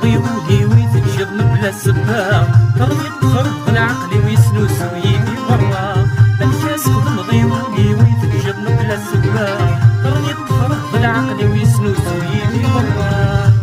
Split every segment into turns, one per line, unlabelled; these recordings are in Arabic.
غيولي ويتجبن بلا سباب ترضي تخرب العقل ويسلوس ويدي برا الكاس خدم غيولي ويتجبن بلا سباب ترضي تخرب العقل ويسلوس ويدي برا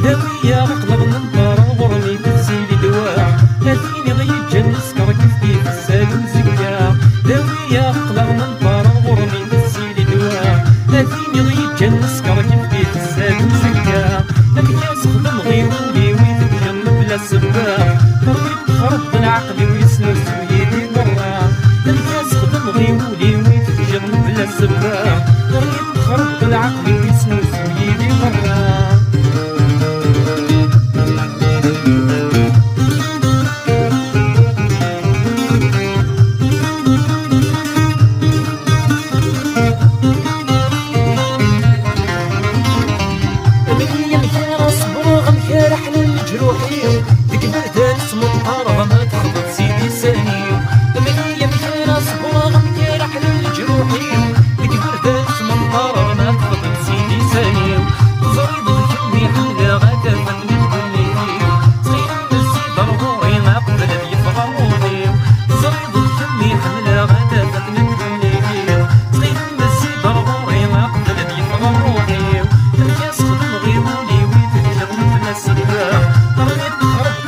داوية مقلب ننطر غرمي تسيلي دواء هاتيني غيب جن سكر كيف كيف السالم زكا داوية مقلب ننطر غرمي تسيلي دواء هاتيني غيب جن سكر كيف كيف السالم زكا الكاس خدم غيولي ويتجن بلا سباب ترضي تخرب العقل ويسلوس ويدي برا الكاس خدم غيولي ويتجن بلا سباب ترضي تخرب العقل ويسلوس ويدي برا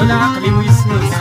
العقل ويسنس